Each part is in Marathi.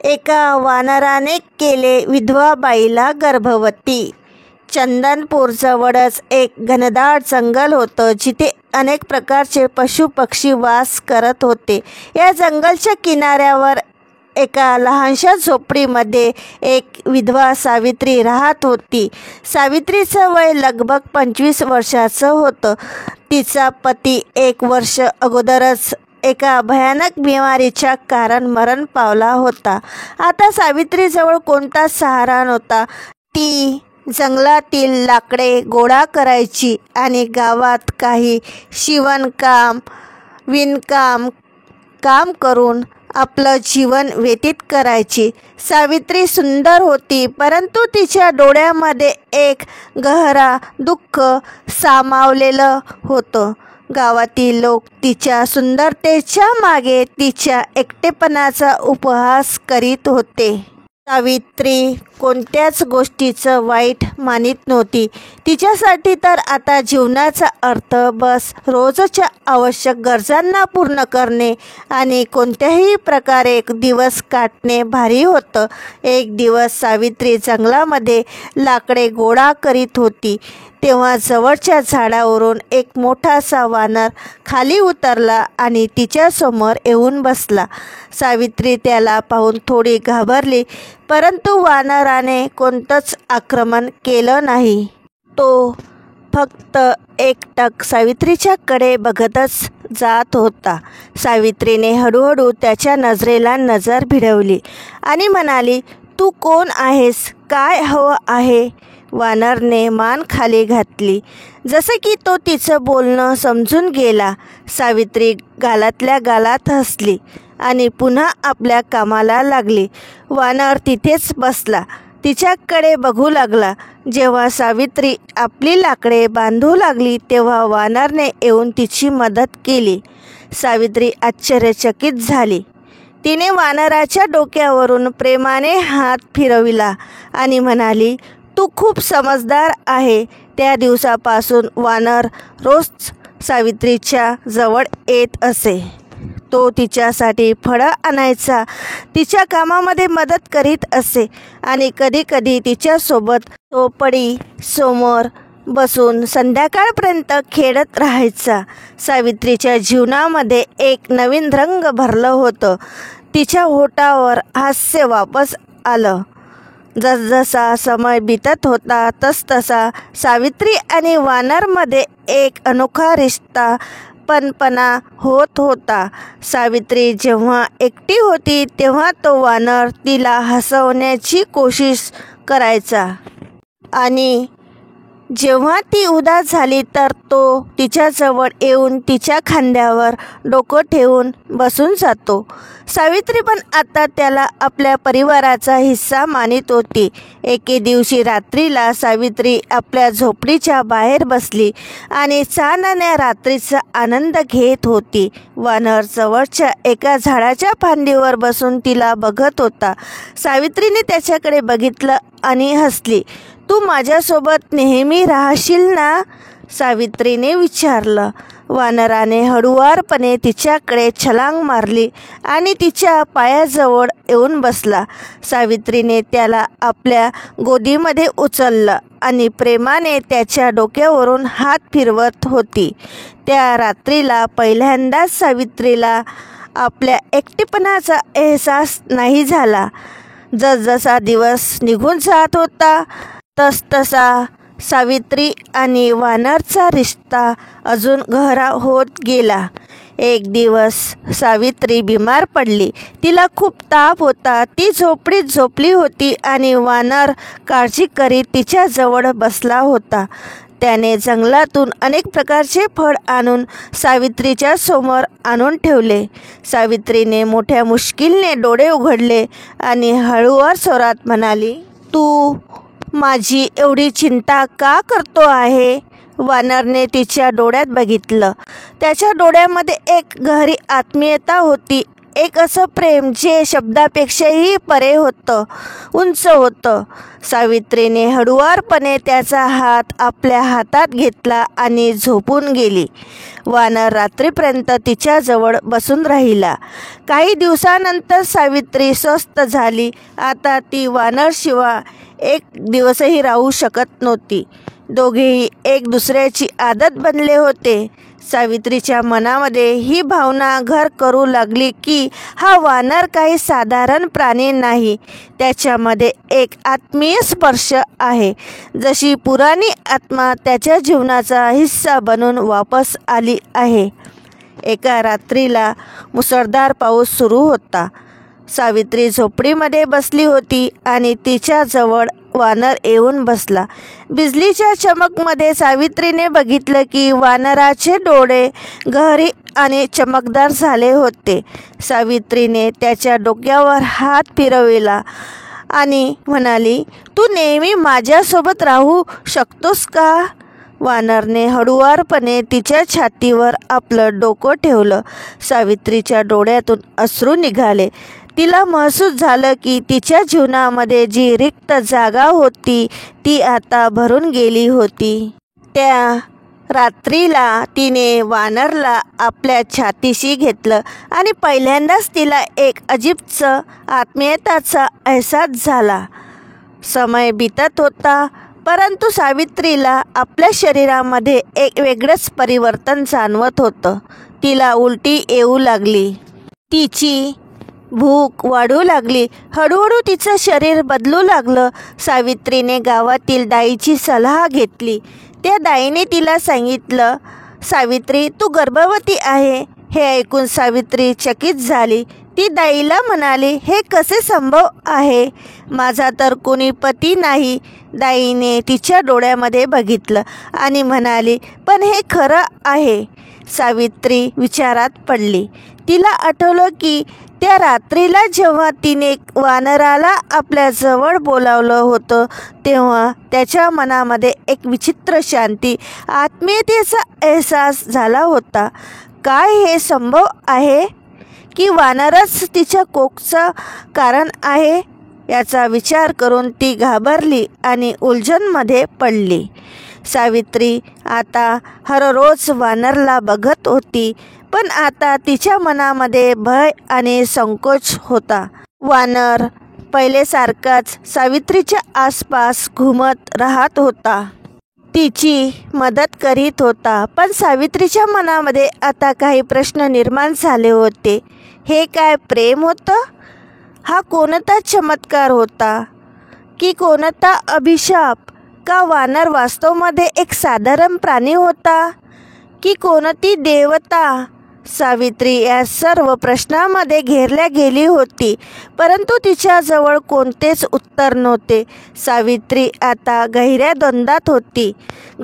एका वानराने केले विधवा बाईला गर्भवती. चंदनपूरजवळच एक घनदाट जंगल होतं, जिथे अनेक प्रकारचे पशुपक्षी वास करत होते. या जंगलच्या किनाऱ्यावर एका लहानशा झोपडीमध्ये एक विधवा सावित्री राहत होती. सावित्रीचं वय लगभग 25 वर्षाचं होतं. तिचा पती 1 वर्ष अगोदरच एका भयानक बिमारीच्या कारण मरण पावला होता. आता सावित्रीजवळ कोणताच सहारा नव्हता. ती जंगलातील लाकडे गोळा करायची आणि गावात काही शिवणकाम, विणकाम काम करून आपलं जीवन व्यतीत करायची. सावित्री सुंदर होती, परंतु तिच्या डोळ्यामध्ये एक गहरा दुःख सामावलेलं होतं. गावातील लोक तिच्या सुंदरतेच्या मागे तिच्या एकटेपणाचा उपहास करीत होते. सावित्री कोणत्याच गोष्टीचं वाईट मानित नव्हती. तिच्यासाठी तर आता जीवनाचा अर्थ बस रोजच्या आवश्यक गरजांना पूर्ण करणे आणि कोणत्याही प्रकारे दिवस काटणे भारी होतं. एक दिवस सावित्री जंगलामध्ये लाकडे गोळा करीत होती. तेव्हा जवळच्या झाडावरून एक मोठासा वानर खाली उतरला आणि तिच्यासमोर येऊन बसला. सावित्री त्याला पाहून थोडी घाबरली, परंतु वानराने कोणतंच आक्रमण केलं नाही. तो फक्त एकटक सावित्रीच्याकडे बघतच जात होता. सावित्रीने हळूहळू त्याच्या नजरेला नजर भिडवली आणि म्हणाली, "तू कोण आहेस? काय हवं आहे?" वानरने मान खाली घातली, जसे की तो तिचं बोलणं समजून गेला. सावित्री गालातल्या गालात हसली आणि पुन्हा आपल्या कामाला लागली. वानर तिथेच बसला, तिच्याकडे बघू लागला. जेव्हा सावित्री आपली लाकडे बांधू लागली, तेव्हा वानरने येऊन तिची मदत केली. सावित्री आश्चर्यचकित झाली. तिने वानराच्या डोक्यावरून प्रेमाने हात फिरविला आणि म्हणाली, "तू खूप समजदार आहे." त्या दिवसापासून वानर रोज सावित्रीच्या जवळ येत असे. तो तिच्यासाठी फळं आणायचा, तिच्या कामामध्ये मदत करीत असे आणि कधीकधी तिच्यासोबत झोपडी समोर बसून संध्याकाळपर्यंत खेळत राहायचा. सावित्रीच्या जीवनामध्ये एक नवीन रंग भरलं होतं. तिच्या ओठावर हास्य वापस आलं. जसजसा समय बीतत होता, तसतसा सावित्री आणि वानरमध्ये एक अनोखा रिश्ता पणपणा होत होता. सावित्री जेव्हा एकटी होती, तेव्हा तो वानर तिला हसवण्याची कोशिश करायचा आणि जेव्हा ती उदास झाली तर तो तिच्याजवळ येऊन तिच्या खांद्यावर डोकं ठेवून बसून जातो. सावित्री पण आता त्याला आपल्या परिवाराचा हिस्सा मानित होती. एके दिवशी रात्रीला सावित्री आपल्या झोपडीच्या बाहेर बसली आणि चांदण्या रात्रीचा आनंद घेत होती. वानर जवळच्या एका झाडाच्या फांदीवर बसून तिला बघत होता. सावित्रीने त्याच्याकडे बघितलं आणि हसली. "तू माझ्यासोबत नेहमी राहशील ना?" सावित्रीने विचारलं. वानराने हळुवारपणे तिच्याकडे छलांग मारली आणि तिच्या पायाजवळ येऊन बसला. सावित्रीने त्याला आपल्या गोदीमध्ये उचललं आणि प्रेमाने त्याच्या डोक्यावरून हात फिरवत होती. त्या रात्रीला पहिल्यांदाच सावित्रीला आपल्या एकटेपणाचा एहसास नाही झाला. जसजसा दिवस निघून जात होता, तसतसा सावित्री आणि वानरचा रिश्ता अजून गहरा होत गेला. एक दिवस सावित्री बिमार पडली. तिला खूप ताप होता. ती झोपडीत झोपली होती आणि वानर काळजी करीत तिच्याजवळ बसला होता. त्याने जंगलातून अनेक प्रकारचे फळ आणून सावित्रीच्या समोर आणून ठेवले. सावित्रीने मोठ्या मुश्किलने डोळे उघडले आणि हळूवार स्वरात म्हणाली, "तू माझी एवढी चिंता का करतो आहे?" वानरने तिच्या डोळ्यात बघितलं. त्याच्या डोळ्यामध्ये एक गहरी आत्मीयता होती, एक असं प्रेम जे शब्दापेक्षाही परे होतं, उंच होतं. सावित्रीने हळुवारपणे त्याचा हात आपल्या हातात घेतला आणि झोपून गेली. वानर रात्रीपर्यंत तिच्याजवळ बसून राहिला. काही दिवसानंतर सावित्री स्वस्थ झाली. आता ती वानरशिवाय एक दिवसही राहू शकत नव्हती. दोघेही एक दुसऱ्याची आदत बनले होते. सावित्रीच्या मनामध्ये ही भावना घर करू लागली की हा वानर काही साधारण प्राणी नाही. त्याच्यामध्ये एक आत्मीय स्पर्श आहे. जशी पुराणी आत्मा त्याच्या जीवनाचा हिस्सा बनून वापस आली आहे. एका रात्रीला मुसळधार पाऊस सुरू होता. सावित्री झोपडीमध्ये बसली होती आणि तिच्याजवळ वानर येऊन बसला. बिजलीच्या चमकमध्ये सावित्रीने बघितलं की वानराचे डोळे गहरी आणि चमकदार झाले होते. सावित्रीने त्याच्या डोक्यावर हात फिरविला आणि म्हणाली, तू नेहमी माझ्यासोबत राहू शकतोस का? वानरने हळुवारपणे तिच्या छातीवर आपलं डोकं ठेवलं. सावित्रीच्या डोळ्यातून अश्रू निघाले. तिला महसूस झालं की तिच्या जीवनामध्ये जी रिक्त जागा होती ती आता भरून गेली होती. त्या रात्रीला तिने वानरला आपल्या छातीशी घेतलं आणि पहिल्यांदाच तिला एक अजीबच आत्मीयताचा अहसास झाला. समय बितत होता, परंतु सावित्रीला आपल्या शरीरामध्ये एक वेगळंच परिवर्तन जाणवत होतं. तिला उलटी येऊ लागली. तिची भूक वाढू लागली. हळूहळू तिचं शरीर बदलू लागलं. सावित्रीने गावातील दाईची सल्ला घेतली. त्या दाईने तिला सांगितलं, सावित्री तू गर्भवती आहे. हे ऐकून सावित्री चकित झाली. ती दाईला म्हणाली, हे कसे संभव आहे? माझा तर कोणी पती नाही. दाईने तिच्या डोळ्यामध्ये बघितलं आणि म्हणाली, पण हे खरं आहे. सावित्री विचारात पडली. तिला आठवलं की त्या रात्रीला जेव्हा तिने वानराला आपल्या जवळ बोलावलं होतं तेव्हा त्याच्या मनामध्ये एक विचित्र शांती, आत्मीयतेचा अहसास झाला होता. काय हे संभव आहे की वानरच तिच्या कोकचं कारण आहे? याचा विचार करून ती घाबरली आणि उलझनमध्ये पडली. सावित्री आता हररोज वानरला बघत होती, पण आता तिच्या मनामध्ये भय आणि संकोच होता. वानर पहिलेसारखाच सावित्रीच्या आसपास घुमत राहत होता. तिची मदत करीत होता, पण सावित्रीच्या मनामध्ये आता काही प्रश्न निर्माण झाले होते. हे काय प्रेम होतं? हा कोणता चमत्कार होता की कोणता अभिशाप? का वानर वास्तवमध्ये एक साधारण प्राणी होता की कोणती देवता? सावित्री या सर्व प्रश्नांमध्ये घेरल्या गेली होती, परंतु तिच्याजवळ कोणतेच उत्तर नव्हते. सावित्री आता गहिऱ्या द्वंद्वात होती.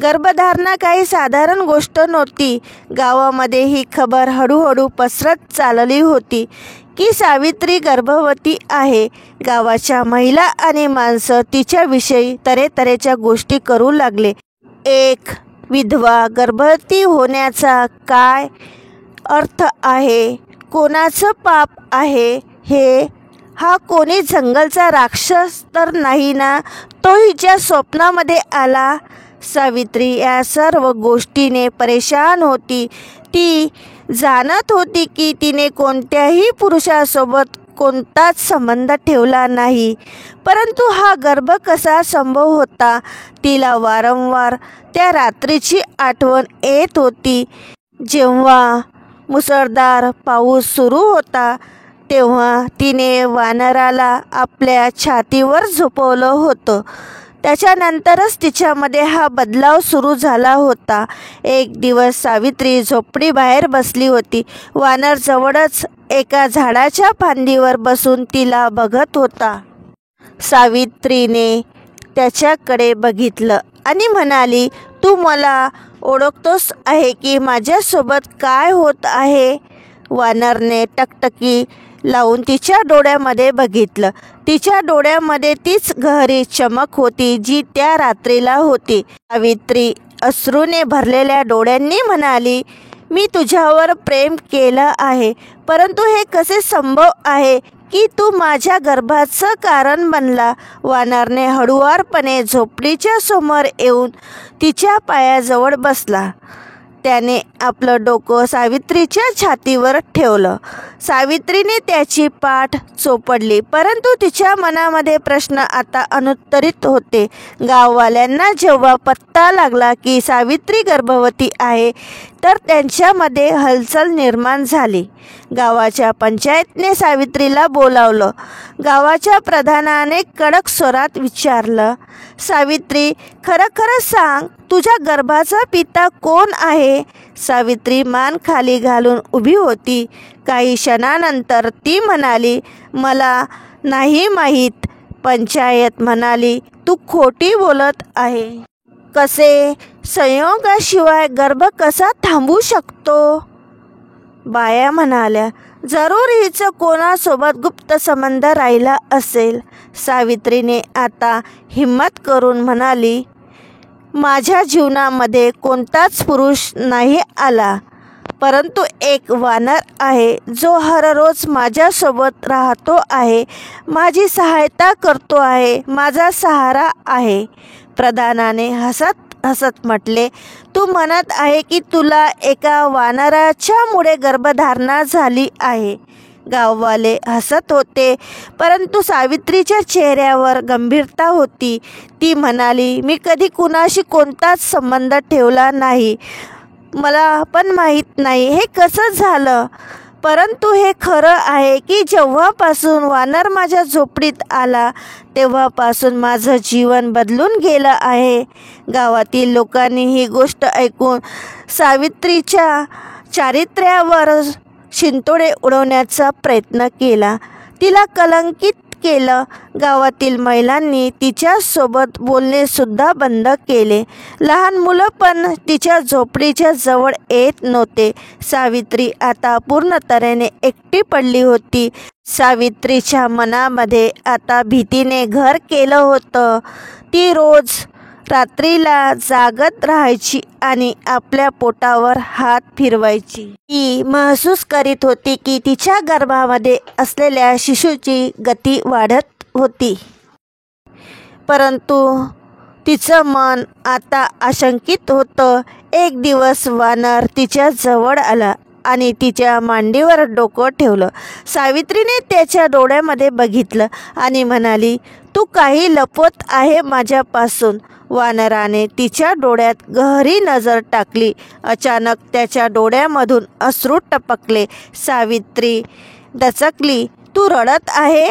गर्भधारणा काही साधारण गोष्ट नव्हती. गावामध्ये ही खबर हळूहळू पसरत चालली होती की सावित्री गर्भवती आहे. गावाच्या महिला आणि माणसं तिच्याविषयी तऱ्हेतऱ्हेच्या गोष्टी करू लागले. एक विधवा गर्भवती होण्याचा काय अर्थ आहे? कोणाचं पाप आहे हे? हा कोणी जंगलचा राक्षस तर नाही ना? तो हिच्या स्वप्नामध्ये आला. सावित्री या सर्व गोष्टीने परेशान होती. ती जाणत होती की तिने कोणत्याही पुरुषासोबत कोणताच संबंध ठेवला नाही, परंतु हा गर्भ कसा संभव होता? तिला वारंवार त्या रात्रीची आठवण येत होती जेव्हा मुसळधार पाऊस सुरू होता. तेव्हा तिने वानराला आपल्या छातीवर झोपवलं होतं. त्याच्यानंतरच तिच्यामध्ये हा बदलाव सुरू झाला होता. एक दिवस सावित्री झोपडी बाहेर बसली होती. वानर जवळच एका झाडाच्या फांदीवर बसून तिला बघत होता. सावित्रीने त्याच्याकडे बघितलं आणि म्हणाली, तू मला ओळखतोस आहे की माझ्यासोबत काय होत आहे? वानरने टकटकी लावून तिच्या डोळ्यामध्ये बघितलं. तिच्या डोळ्यामध्ये तीच गहरी चमक होती जी त्या रात्रीला होती. सावित्री अश्रूने भरलेल्या डोळ्यांनी म्हणाली, मी तुझ्यावर प्रेम केलं आहे, परंतु हे कसे संभव आहे की तू माझ्या गर्भाचं कारण बनला? वानरने हळुवारपणे झोपडीच्या समोर येऊन तिच्या पायाजवळ बसला. त्याने आपलं डोकं सावित्रीच्या छातीवर ठेवलं. सावित्रीने त्याची पाठ चोपडली, परंतु तिच्या मनामध्ये प्रश्न आता अनुत्तरित होते. गाववाल्यांना जेव्हा पत्ता लागला की सावित्री गर्भवती आहे, तर त्यांच्यामध्ये हलचल निर्माण झाली. गावाच्या पंचायतने सावित्रीला बोलावलं. गावाच्या प्रधानाने कडक स्वरात विचारलं, सावित्री, खरं खरं सांग, तुझ्या गर्भाचा पिता कोण आहे? सावित्री मान खाली घालून उभी होती. काही क्षणानंतर ती म्हणाली, मला नाही माहीत. पंचायत म्हणाली, तू खोटी बोलत आहे. कसे? संयोगाशिवाय गर्भ कसा थांबू शकतो? बाया म्हणाल्या, जरूर हिचं कोणासोबत गुप्त संबंध राहिला असेल. सावित्रीने आता हिम्मत करून म्हणाली, माझ्या जीवनामध्ये कोणताच पुरुष नाही आला, परंतु एक वानर आहे, जो हररोज माझ्यासोबत राहतो आहे, माझी सहायता करतो आहे, माझा सहारा आहे. प्रधानाने हसत हसत म्हटले, तू म्हणत आहे की तुला एका वानराच्यामुळे गर्भधारणा झाली आहे. गाववाले हसत होते, परंतु सावित्रीच्या चेहऱ्यावर गंभीरता होती. ती म्हणाली, मी कधी कुणाशी कोणताच संबंध ठेवला नाही. मला पण माहीत नाही हे कसं झालं. परंतु हे खरं आहे की जेव्हापासून वानर माझ्या झोपडीत आला, तेव्हापासून माझं जीवन बदलून गेलं आहे. गावातील लोकांनी ही गोष्ट ऐकून सावित्रीच्या चारित्र्यावर शिंतोडे उडवण्याचा प्रयत्न केला. तिला कलंकित केलं. गावातील महिलांनी तिच्यासोबत बोलणे सुद्धा बंद केले. लहान मुलं पण तिच्या झोपडीच्या जवळ येत नव्हते. सावित्री आता पूर्ण तऱ्हेने एकटी पडली होती. सावित्रीच्या मनामध्ये आता भीतीने घर केलं होतं. ती रोज रात्रीला जागत राहायची आणि आपल्या पोटावर हात फिरवायची. ती महसूस करीत होती की तिच्या गर्भामध्ये असलेल्या शिशूची गती वाढत होती, परंतु तिचं मन आता आशंकित होतं. एक दिवस वानर तिच्या जवळ आला आणि तिच्या मांडीवर डोकं ठेवलं. सावित्रीने त्याच्या डोळ्यामध्ये बघितलं आणि म्हणाली, तू काही लपवत आहे माझ्यापासून. वानराने तिच्या डोळ्यात गहरी नजर टाकली. अचानक त्याच्या डोळ्यामधून अश्रू टपकले. सावित्री दचकली. तू रडत आहे?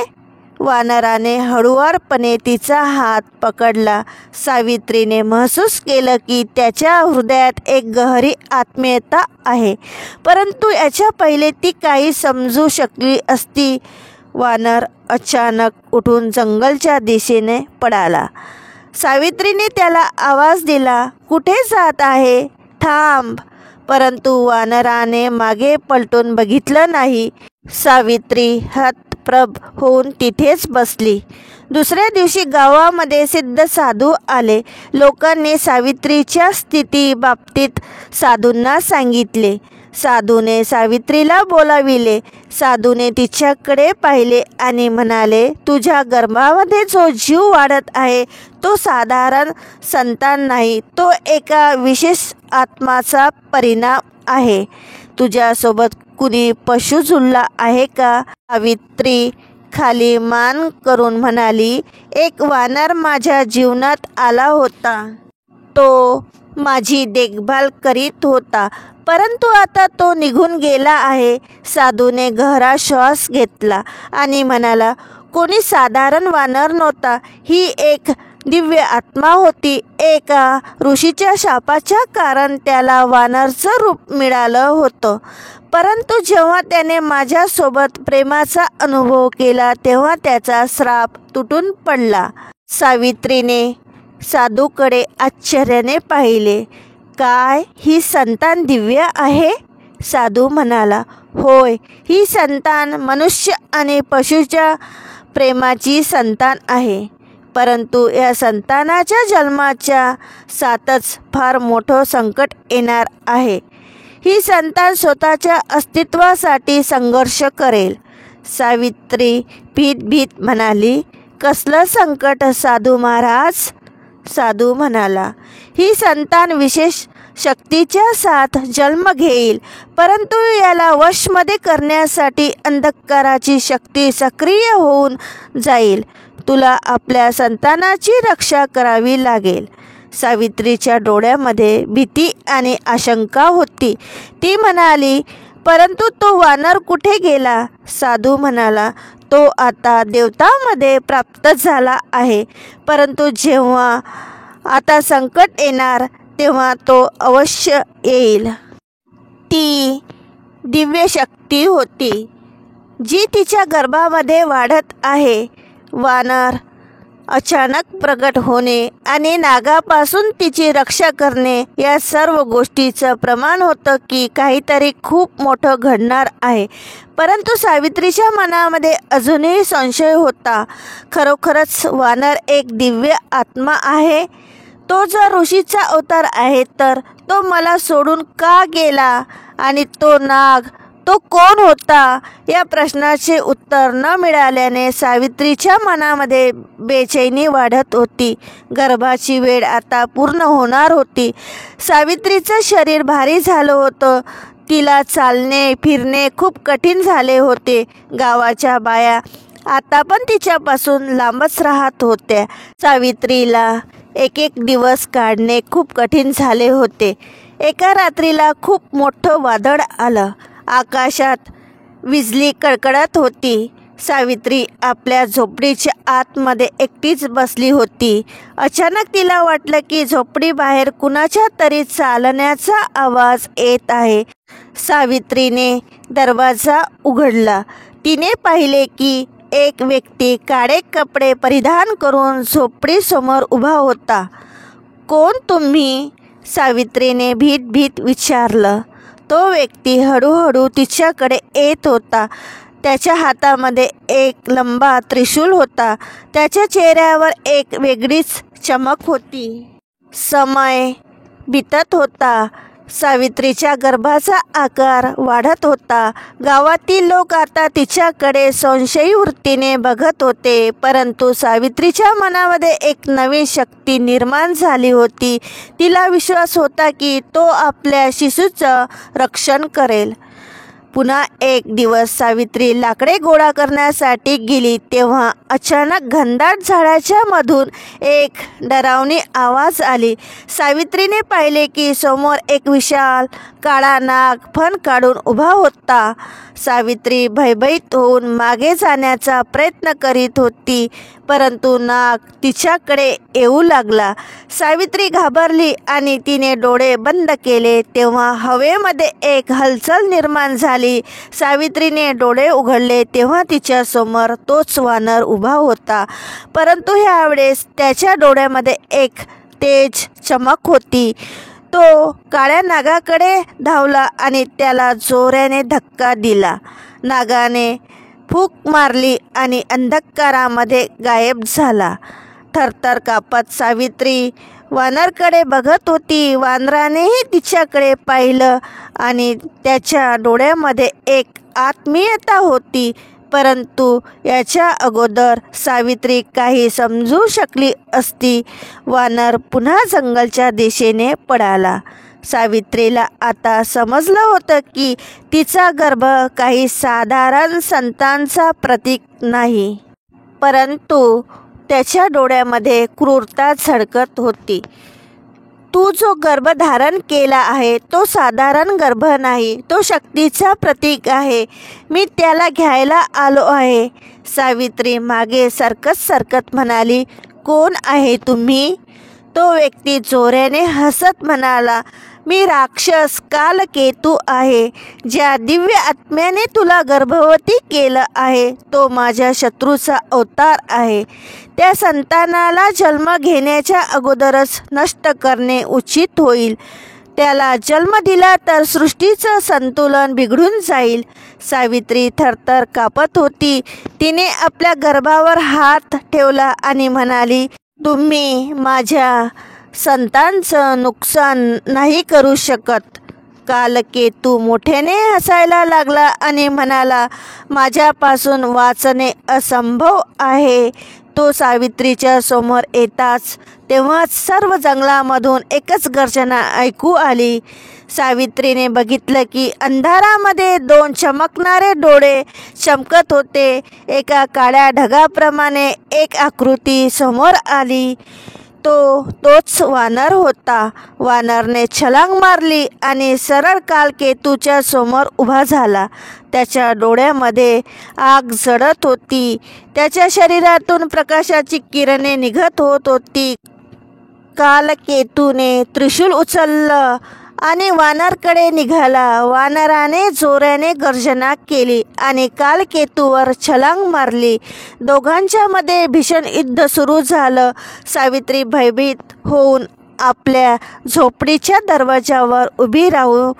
वानराने हळुवारपणे तिचा हात पकडला. सावित्रीने महसूस केलं की त्याच्या हृदयात एक गहरी आत्मीयता आहे, परंतु याच्या पहिले ती काही समजू शकली असती. वानर अचानक उठून जंगलच्या दिशेने पळाला. सावित्रीने त्याला आवाज दिला, कुठे जात आहे? थांब. परंतु वानराने मागे पलटून बघितलं नाही. सावित्री हतप्रभ होऊन तिथेच बसली. दुसऱ्या दिवशी गावामध्ये सिद्ध साधू आले. लोकांनी सावित्रीच्या स्थितीबाबतीत साधूंना सांगितले. साधूने सावित्रीला बोलाविले. साधूने तिच्याकडे पाहिले आणि म्हणाले, तुझ्या गर्भामध्ये जो जीव वाढत आहे तो साधारण संतान नाही, तो एका विशेष आत्माचा परिणाम आहे. तुझ्यासोबत कुणी पशु झुलला आहे का? सावित्री खाली मान करून म्हणाली, एक वानर माझ्या जीवनात आला होता. तो माझी देखभाल करीत होता, परंतु आता तो निघून गेला आहे. साधूने गहरा श्वास घेतला आणि म्हणाला, कोणी साधारण वानर नव्हता, ही एक दिव्य आत्मा होती. एका ऋषीच्या शापाच्या कारण त्याला वानरचं रूप मिळालं होतं, परंतु जेव्हा त्याने माझ्यासोबत प्रेमाचा अनुभव केला तेव्हा त्याचा श्राप तुटून पडला. सावित्रीने साधूकडे आश्चर्याने पाहिले. काय, ही संतान दिव्य आहे? साधू म्हणाला, होय, ही संतान मनुष्य आणि पशुच्या प्रेमाची संतान आहे. परंतु या संतानाच्या जन्माच्या साथच फार मोठं संकट येणार आहे. ही संतान स्वतःच्या अस्तित्वासाठी संघर्ष करेल. सावित्री भीत भीत म्हणाली, कसलं संकट साधू महाराज? साधू म्हणाला, ही संतान विशेष शक्तीच्या साथ जन्म घेईल, परंतु याला वशमध्ये करण्यासाठी अंधकाराची शक्ती सक्रिय होऊन जाईल. तुला आपल्या संतानाची रक्षा करावी लागेल. सावित्रीच्या डोळ्यामध्ये भीती आणि आशंका होती. ती म्हणाली, परंतु तो वानर कुठे गेला? साधू म्हणाला, तो आता देवतामध्ये प्राप्त झाला आहे, परंतु जेव्हा आता संकट येणार तेव्हा तो अवश्य येईल. ती दिव्य शक्ती होती जी तिच्या गर्भामध्ये वाढत आहे. वानर अचानक प्रगट होणे आणि नागापासून तिची रक्षा करणे या सर्व गोष्टीचं प्रमाण होतं की काहीतरी खूप मोठं घडणार आहे. परंतु सावित्रीच्या मनामध्ये अजूनही संशय होता. खरोखरच वानर एक दिव्य आत्मा आहे? तो जर ऋषीचा अवतार आहे तर तो मला सोडून का गेला? आणि तो नाग, तो कोण होता? या प्रश्नाचे उत्तर न मिळाल्याने सावित्रीच्या मनामध्ये बेचैनी वाढत होती. गर्भाची वेळ आता पूर्ण होणार होती. सावित्रीचं शरीर भारी झालं होतं. तिला चालणे फिरणे खूप कठीण झाले होते. गावाच्या बाया आता पण तिच्यापासून लांबच राहत होत्या. सावित्रीला एक दिवस काढणे खूप कठीण झाले होते. एका रात्रीला खूप मोठं वादळ आलं. आकाशात विजली कडकडत होती. सावित्री आपल्या झोपडीच्या आतमध्ये एकटीच बसली होती. अचानक तिला वाटलं की झोपडीबाहेर कुणाच्या तरी चालण्याचा आवाज येत आहे. सावित्रीने दरवाजा उघडला. तिने पाहिले की एक व्यक्ती काळे कपडे परिधान करून झोपडीसमोर उभा होता. कोण तुम्ही? सावित्रीने भीत विचारलं. तो व्यक्ती हळूहळू तिच्याकडे येत होता. त्याच्या हातामध्ये एक लंबा त्रिशूल होता. त्याच्या चेहऱ्यावर एक वेगळीच चमक होती. समय बीतत होता. सावित्रीच्या गर्भाचा आकार वाढत होता. गावातील लोक आता तिच्याकडे संशयी वृत्तीने बघत होते. परंतु सावित्रीच्या मनामध्ये एक नवीन शक्ती निर्माण झाली होती. तिला विश्वास होता की तो आपल्या शिशूचं रक्षण करेल. पुन्हा एक दिवस सावित्री लाकडे गोळा करण्यासाठी गेली तेव्हा अचानक घनदाट झाडाच्या मधून एक डरावणी आवाज आली. सावित्रीने पाहिले की समोर एक विशाल काळा नाग फण काढून उभा होता. सावित्री भयभीत होऊन मागे जाण्याचा प्रयत्न करीत होती, परंतु नाग तिच्याकडे येऊ लागला. सावित्री घाबरली आणि तिने डोळे बंद केले. तेव्हा हवेमध्ये एक हलचल निर्माण झाली. सावित्रीने डोळे उघडले तेव्हा तिच्या समोर तोच वानर उभा होता, परंतु ह्यावेळेस त्याच्या डोळ्यामध्ये एक तेज चमक होती. तो काळ्या नागाकडे धावला आणि त्याला जोराने धक्का दिला. नागाने फूक मारली आणि अंधकारामध्ये गायब झाला. थरथर कापत सावित्री वानरकडे बघत होती. वानरानेही तिच्याकडे पाहिलं आणि त्याच्या डोळ्यामध्ये एक आत्मीयता होती. परंतु याच्या अगोदर सावित्री काही समजू शकली असती. वानर पुन्हा जंगलच्या दिशेने पळाला. सावित्रीला आता समजलं होतं की तिचा गर्भ काही साधारण संतांचा प्रतीक नाही, परंतु त्याच्या डोळ्यामध्ये क्रूरता झळकत होती. तू जो गर्भ धारण केला आहे तो साधारण गर्भ नाही, तो शक्तीचा प्रतीक आहे. मी त्याला घ्यायला आलो आहे. सावित्री मागे सरकत म्हणाली, कोण आहे तुम्ही? तो व्यक्ती जोराने हसत म्हणाला, मी राक्षस कालकेतू आहे. ज्या दिव्य आत्म्याने तुला गर्भवती केलं आहे तो माझ्या शत्रूचा अवतार आहे. त्या संतानाला जन्म घेण्याच्या अगोदरच नष्ट करणे उचित होईल. त्याला जन्म दिला तर सृष्टीचं संतुलन बिघडून जाईल. सावित्री थरथर कापत होती. तिने आपल्या गर्भावर हात ठेवला आणि म्हणाली, तुम्ही माझ्या संतांचं नुकसान नाही करू शकत. कालकेतू मोठ्याने हसायला लागला आणि म्हणाला, माझ्यापासून वाचणे असंभव आहे. तो सावित्रीच्या समोर येताच तेव्हाच सर्व जंगलामधून एकच गर्जना ऐकू आली. सावित्रीने बघितलं की अंधारामध्ये 2 चमकणारे डोळे चमकत होते. एका काळ्या ढगाप्रमाणे एक आकृती समोर आली. तोच वानर होता. वानरने छलांग मारली आणि सरळ कालकेतूच्या समोर उभा झाला. त्याच्या डोळ्यामध्ये आग जळत होती. त्याच्या शरीरातून प्रकाशाची किरणे निघत होती. कालकेतूने त्रिशूल उचललं आणि वानरकडे निघाला. वानराने जोराने गर्जना केली आणि कालकेतूवर छलांग मारली. दोघांच्या मध्ये भीषण युद्ध सुरू झालं. सावित्री भयभीत होऊन आपल्या झोपडीच्या दरवाजावर उभी राहून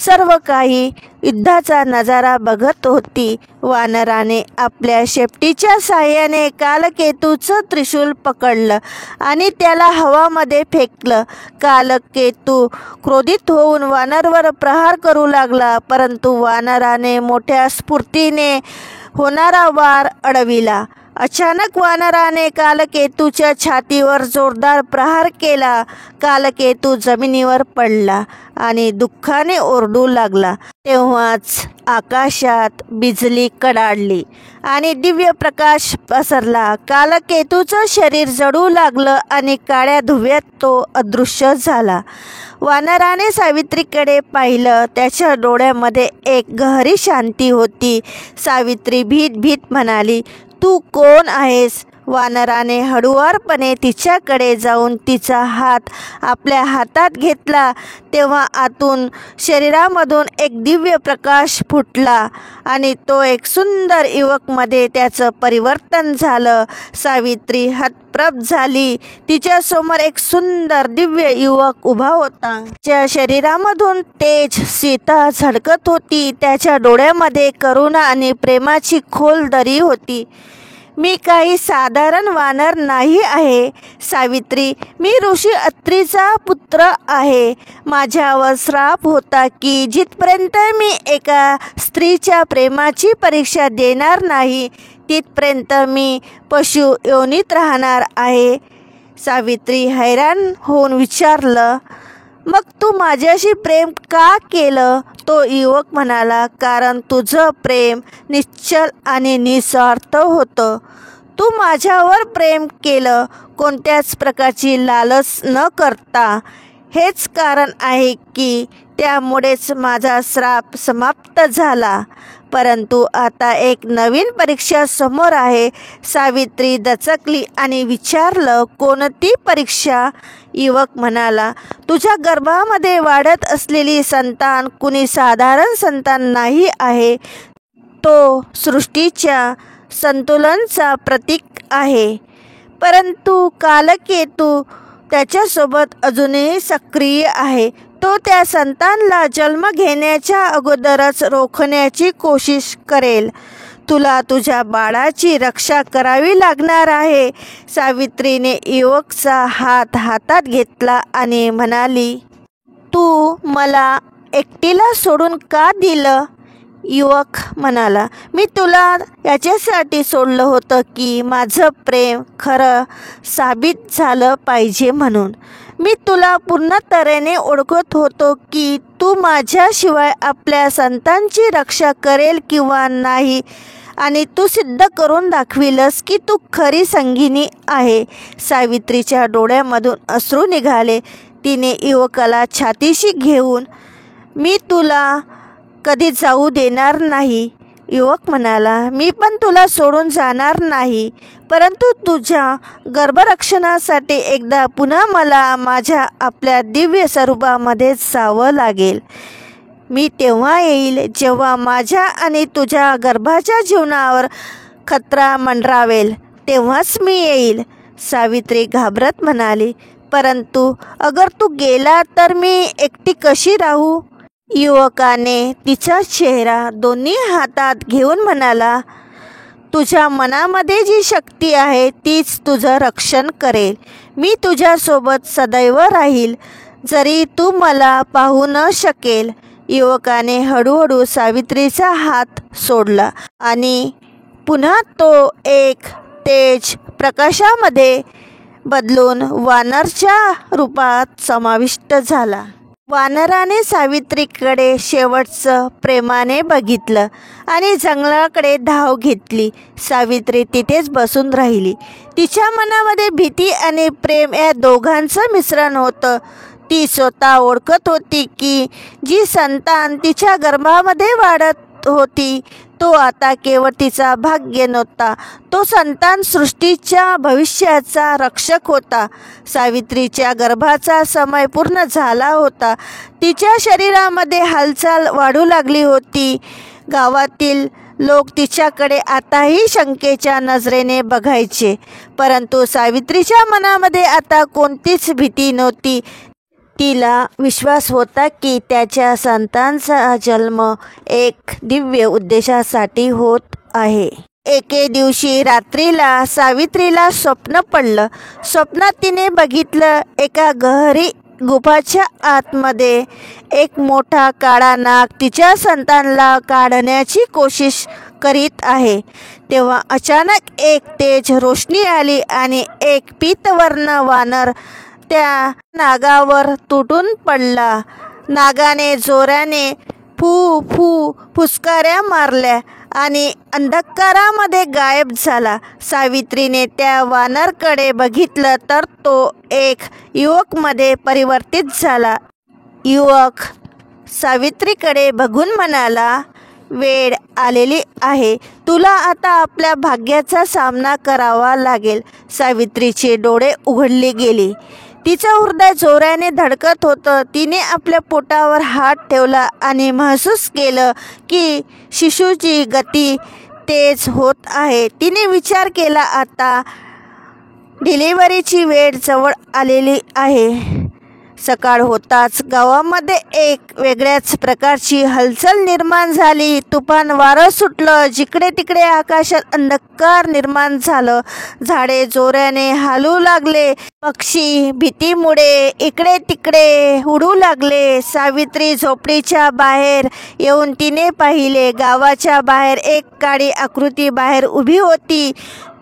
सर्व काही युद्धाचा नजारा बघत होती. वानराने आपल्या शेपटीच्या साहाय्याने कालकेतूचं त्रिशूल पकडलं आणि त्याला हवामध्ये फेकलं. कालकेतू क्रोधित होऊन वानरवर प्रहार करू लागला, परंतु वानराने मोठ्या स्फूर्तीने होणारा वार अडविला. अचानक वानराने कालकेतूच्या छातीवर जोरदार प्रहार केला. कालकेतू जमिनीवर पडला आणि दुःखाने ओरडू लागला. तेव्हाच आकाशात बिजली कडाडली आणि दिव्य प्रकाश पसरला. कालकेतूचं शरीर जळू लागलं आणि काळ्या धुव्यात तो अदृश्य झाला. वानराने सावित्रीकडे पाहिलं. त्याच्या डोळ्यामध्ये एक गहरी शांती होती. सावित्री भीत म्हणाली, तू कोण आहेस? वानराने हळुवारपणे तिच्याकडे जाऊन तिचा हात आपल्या हातात घेतला. तेव्हा आतून शरीरामधून एक दिव्य प्रकाश फुटला आणि तो एक सुंदर युवकमध्ये त्याचं परिवर्तन झालं. सावित्री हतप्रभ झाली. तिच्यासमोर एक सुंदर दिव्य युवक उभा होता. त्याच्या शरीरामधून तेज सीता झळकत होती. त्याच्या डोळ्यामध्ये करुणा आणि प्रेमाची खोल दरी होती. मी काही साधारण वानर नाही आहे सावित्री. मी ऋषी अत्रीचा पुत्र आहे. माझ्यावर श्राप होता की जिथपर्यंत मी एका स्त्रीच्या प्रेमाची परीक्षा देणार नाही तिथपर्यंत मी पशु योनीत राहणार आहे. सावित्री हैराण होऊन विचारलं, मग तू माझ्याशी प्रेम का केलं? तो युवक म्हणाला, कारण तुझं प्रेम निश्चल आणि निस्वार्थ होतं. तू माझ्यावर प्रेम केलं, कोणत्याच प्रकारची लालच न करता. हेच कारण आहे की त्यामुळेच माझा श्राप समाप्त झाला. परंतु आता एक नवीन परीक्षा समोर आहे. सावित्री दचकली आणि विचारलं, कोणती परीक्षा? युवक म्हणाला, तुझ्या गर्भामध्ये वाढत असलेली संतान कुणी साधारण संतान नाही आहे. तो सृष्टीच्या संतुलनाचा प्रतीक आहे. परंतु कालकेतू त्याच्यासोबत अजूनही सक्रिय आहे. तो त्या संतानाला जन्म घेण्याच्या अगोदरच रोखण्याची कोशिश करेल. तुला तुझ्या बाळाची रक्षा करावी लागणार आहे. सावित्रीने युवकचा हात हातात घेतला आणि म्हणाली, तू मला एकटीला सोडून का दिलं? युवक म्हणाला, मी तुला याच्यासाठी सोडलं होतं की माझं प्रेम खरं साबित झालं पाहिजे म्हणून. मी तुला पूर्ण तऱ्हेने ओळखत होतो की तू माझ्याशिवाय आपल्या संतांची रक्षा करेल किंवा नाही आणि तू सिद्ध करून दाखविलंस की तू खरी संगिनी आहे. सावित्रीच्या डोळ्यामधून अश्रू निघाले. तिने युवकाला छातीशी घेऊन, मी तुला कधी जाऊ देणार नाही. युवक म्हणाला, मी पण तुला सोडून जाणार नाही. परंतु तुझ्या गर्भरक्षणासाठी एकदा पुन्हा मला माझ्या आपल्या दिव्य स्वरूपामध्ये जावं लागेल. मी तेव्हा येईल जेव्हा माझ्या आणि तुझ्या गर्भाच्या जीवनावर खतरा मंडरावेल. तेव्हाच मी येईल. सावित्री घाबरत म्हणाली, परंतु अगर तू गेला तर मी एकटी कशी राहू? युवकाने तिचा चेहरा दोन्ही हातात घेऊन म्हणाला, तुझ्या मनामध्ये जी शक्ती आहे तीच तुझं रक्षण करेल. मी तुझ्यासोबत सदैव राहील. जरी तू मला पाहू न शकेल. युवकाने हळूहळू सावित्रीचा हात सोडला आणि पुन्हा तो एक तेज प्रकाशामध्ये बदलून वानरच्या रूपात समाविष्ट झाला. वानराने सावित्रीकडे शेवटचं प्रेमाने बघितलं आणि जंगलाकडे धाव घेतली. सावित्री तिथेच बसून राहिली. तिच्या मनामध्ये भीती आणि प्रेम या दोघांचं मिश्रण होतं. ती स्वतः ओळखत होती की जी संतान तिच्या गर्भामध्ये वाढत होती तो आता केवळ तिचा भाग्य नव्हता. तो संतान सृष्टीच्या भविष्याचा रक्षक होता. सावित्रीच्या गर्भाचा समय पूर्ण झाला होता. तिच्या शरीरामध्ये हालचाल वाढू लागली होती. गावातील लोक तिच्याकडे आताही शंकेच्या नजरेने बघायचे, परंतु सावित्रीच्या मनामध्ये आता कोणतीच भीती नव्हती. तिला विश्वास होता की त्याच्या संतानाचा जन्म एक दिव्य उद्देशासाठी होत आहे. एके दिवशी रात्रीला सावित्रीला स्वप्न पडलं. स्वप्नात तिने बघितलं एका गहरी गुफाच्या आतमध्ये एक मोठा काळा नाग तिच्या संतानाला काढण्याची कोशिश करीत आहे. तेव्हा अचानक एक तेज रोशनी आली आणि एक पीतवर्ण वानर त्या नागावर तुटून पडला. नागाने जोराने फू फू फुसकाऱ्या मारल्या आणि अंधकारामध्ये गायब झाला. सावित्रीने त्या वानरकडे बघितलं तर तो एक युवकमध्ये परिवर्तित झाला. युवक सावित्रीकडे बघून म्हणाला, वेळ आलेली आहे. तुला आता आपल्या भाग्याचा सामना करावा लागेल. सावित्रीचे डोळे उघडले गेले. तिचं हृदय जोराने धडकत होतं. तिने आपल्या पोटावर हात ठेवला आणि महसूस केलं की शिशूची गती तेज होत आहे. तिने विचार केला, आता डिलिव्हरीची वेळ जवळ आलेली आहे. सकाळ होताच गावामध्ये एक वेगळ्याच प्रकारची हलचल निर्माण झाली. तुफान वारं सुटलं. जिकडे तिकडे आकाशात अंधकार निर्माण झालं. झाडे जोराने हालू लागले. पक्षी भीतीमुळे इकडे तिकडे उडू लागले. सावित्री झोपडीच्या बाहेर येऊन तिने पाहिले. गावाच्या बाहेर एक काळी आकृती बाहेर उभी होती.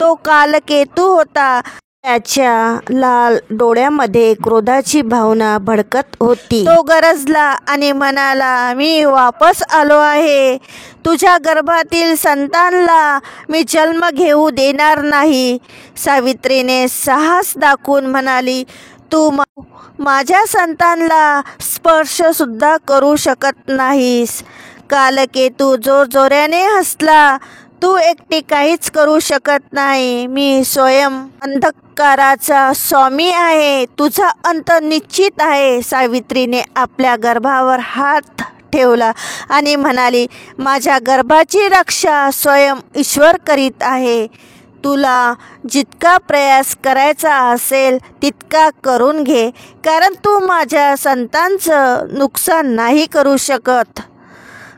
तो कालकेतू होता. त्याच्या लाल डोळ्यामध्ये क्रोधाची भावना भडकत होती. तो गरजला आणि म्हणाला, मी वापस आलो आहे. तुझ्या गर्भातील संतानाला मी जन्म घेऊ देणार नाही. सावित्रीने साहस दाखवून म्हणाली, तू माझ्या संतानाला स्पर्शसुद्धा करू शकत नाहीस. कालकेतू जोरजोराने हसला, तू एकटी काहीच करू शकत नाही. मी स्वयं अंधकाराचा स्वामी आहे. तुझा अंत निश्चित आहे. सावित्रीने आपल्या गर्भावर हात ठेवला आणि म्हणाली, माझ्या गर्भाची रक्षा स्वयं ईश्वर करीत आहे. तुला जितका प्रयास करायचा असेल तितका करून घे, कारण तू माझ्या संतानाचं नुकसान नाही करू शकत.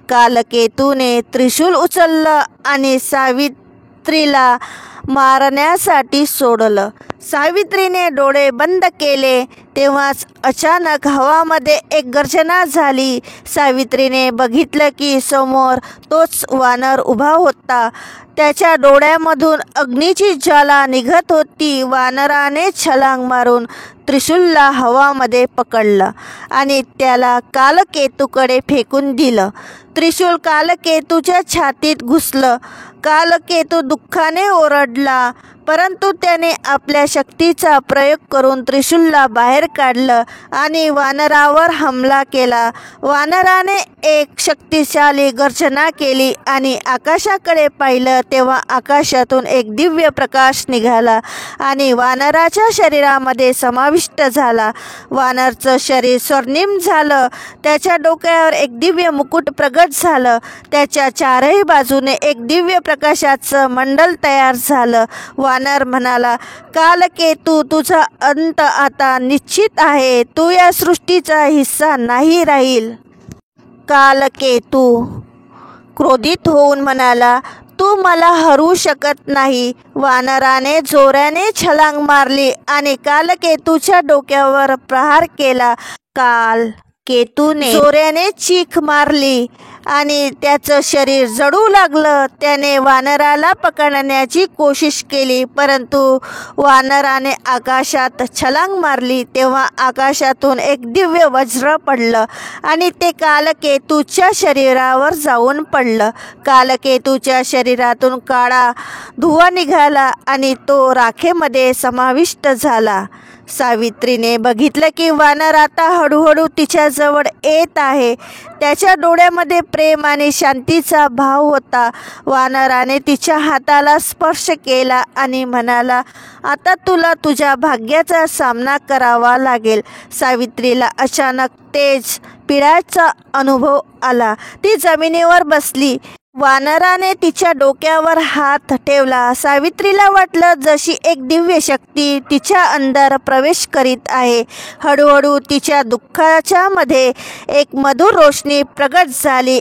कालकेतूने त्रिशूल उचललं आणि सावित्रीला मारण्यासाठी सोडलं. सावित्रीने डोळे बंद केले तेव्हाच अचानक हवामध्ये एक गर्जना झाली. सावित्रीने बघितलं की समोर तोच वानर उभा होता. त्याच्या डोळ्यामधून अग्नीची ज्वाला निघत होती. वानराने छलांग मारून त्रिशूलला हवामध्ये पकडलं आणि त्याला कालकेतूकडे फेकून दिलं. त्रिशूल कालकेतूच्या छातीत घुसलं. कालकेतू दुःखाने ओरडला, परंतु त्याने आपल्या शक्तीचा प्रयोग करून त्रिशूलला बाहेर काढलं आणि वानरावर हमला केला. वानराने एक शक्तिशाली गर्जना केली आणि आकाशाकडे पाहिलं तेव्हा आकाशातून एक दिव्य प्रकाश निघाला आणि वानराच्या शरीरामध्ये समाविष्ट झाला. वानरचं शरीर स्वर्णिम झालं. त्याच्या डोक्यावर एक दिव्य मुकुट प्रगट झालं. त्याच्या चारही बाजूने एक दिव्य प्रकाशाचं मंडल तयार झालं. वानर म्हणाला, कालकेतू, तुझा अंत आता निश्चित आहे. तू या सृष्टीचा हिस्सा नाही राहील. कालकेतू क्रोधित होऊन म्हणाला, तू मला हरू शकत नाही. वानराने जोराने छलांग मारली आणि कालकेतूच्या डोक्यावर प्रहार केला. काल केतूने जोऱ्याने चीख मारली आणि त्याचं शरीर जळू लागलं. त्याने वानराला पकडण्याची कोशिश केली, परंतु वानराने आकाशात छलांग मारली. तेव्हा आकाशातून एक दिव्य वज्र पडलं आणि ते कालकेतूच्या शरीरावर जाऊन पडलं. कालकेतूच्या शरीरातून काळा धुवा निघाला आणि तो राखेमध्ये समाविष्ट झाला. सावित्रीने बघितलं की वानर आता हळूहळू तिच्याजवळ येत आहे. त्याच्या डोळ्यामध्ये प्रेम आणि शांतीचा भाव होता. वानराने तिच्या हाताला स्पर्श केला आणि म्हणाला, आता तुला तुझ्या भाग्याचा सामना करावा लागेल. सावित्रीला अचानक तेज पिढ्याचा अनुभव आला. ती जमिनीवर बसली. वानराने तिच्या डोक्यावर हात ठेवला. सावित्रीला वाटलं जशी एक दिव्य शक्ती तिच्या अंदर प्रवेश करीत आहे. हळूहळू तिच्या दुःखाच्या मध्ये एक मधुर रोशनी प्रगट झाली.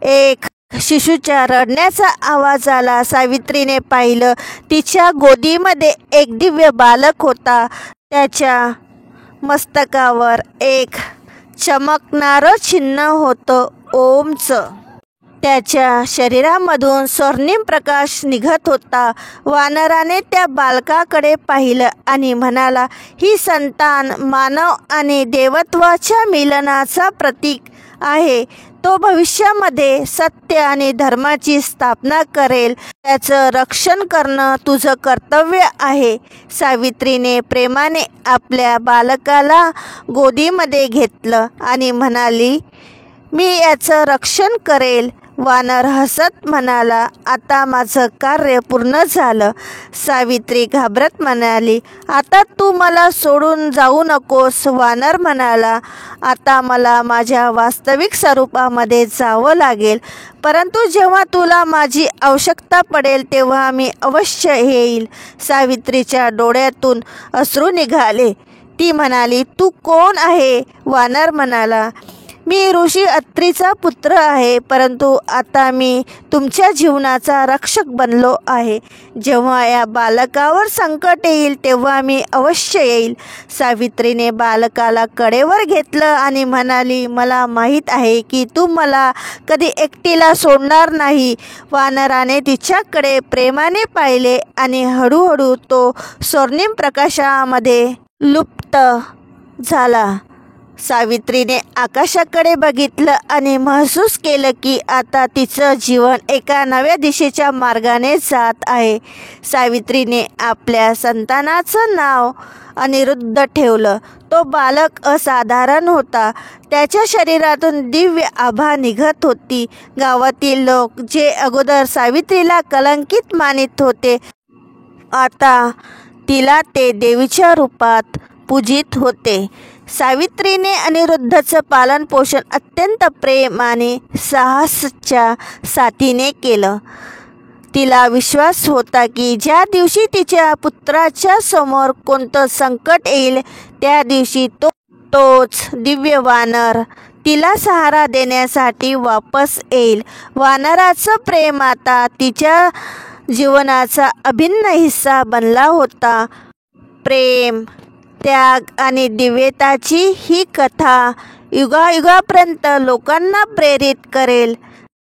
एक शिशूच्या रडण्याचा आवाज आला. सावित्रीने पाहिलं, तिच्या गोदीमध्ये एक दिव्य बालक होता. त्याच्या मस्तकावर एक चमकणारं चिन्ह होतं, ओमचं. त्याच्या शरीरामधून स्वर्णिम प्रकाश निघत होता. वानराने त्या बालकाकडे पाहिलं आणि म्हणाला, ही संतान मानव आणि देवत्वाच्या मिलनाचा प्रतीक आहे. तो भविष्यामध्ये सत्य आणि धर्माची स्थापना करेल. त्याचं रक्षण करणं तुझं कर्तव्य आहे. सावित्रीने प्रेमाने आपल्या बालकाला गोदीमध्ये घेतलं आणि म्हणाली, मी याचं रक्षण करेल. वानर हसत म्हणाला, आता माझं कार्य पूर्ण झालं. सावित्री घाबरत म्हणाली, आता तू मला सोडून जाऊ नकोस. वानर म्हणाला, आता मला माझ्या वास्तविक स्वरूपामध्ये जावं लागेल, परंतु जेव्हा तुला माझी आवश्यकता पडेल तेव्हा मी अवश्य येईल. सावित्रीच्या डोळ्यातून अश्रू निघाले. ती म्हणाली, तू कोण आहे? वानर म्हणाला, मी ऋषी अत्रीचा पुत्र आहे, परंतु आता मी तुमच्या जीवनाचा रक्षक बनलो आहे. जेव्हा या बालकावर संकट येईल तेव्हा मी अवश्य येईल. सावित्रीने बालकाला कडेवर घेतलं आणि म्हणाली, मला माहीत आहे की तू मला कधी एकटीला सोडणार नाही. वानराने तिच्याकडे प्रेमाने पाहिले आणि हळूहळू तो स्वर्णिम प्रकाशामध्ये लुप्त झाला. सावित्रीने आकाशाकडे बघितलं आणि महसूस केलं की आता तिचं जीवन एका नव्या दिशेच्या मार्गाने जात आहे. सावित्रीने आपल्या संतानाचं नाव अनिरुद्ध ठेवलं. तो बालक असाधारण होता. त्याच्या शरीरातून दिव्य आभा निघत होती. गावातील लोक जे अगोदर सावित्रीला कलंकित मानित होते, आता तिला ते देवीच्या रूपात पूजित होते. सावित्रीने अनिरुद्धचं पालनपोषण अत्यंत प्रेम आणि साहसाच्या साथीने केलं. तिला विश्वास होता की ज्या दिवशी तिच्या पुत्राच्या समोर कोणतं संकट येईल त्या दिवशी तोच दिव्य वानर तिला सहारा देण्यासाठी वापस येईल. वानराचं प्रेम आता तिच्या जीवनाचा अभिन्न हिस्सा बनला होता. प्रेम, त्याग आणि दिव्यताची ही कथा युगायुगापर्यंत लोकांना प्रेरित करेल.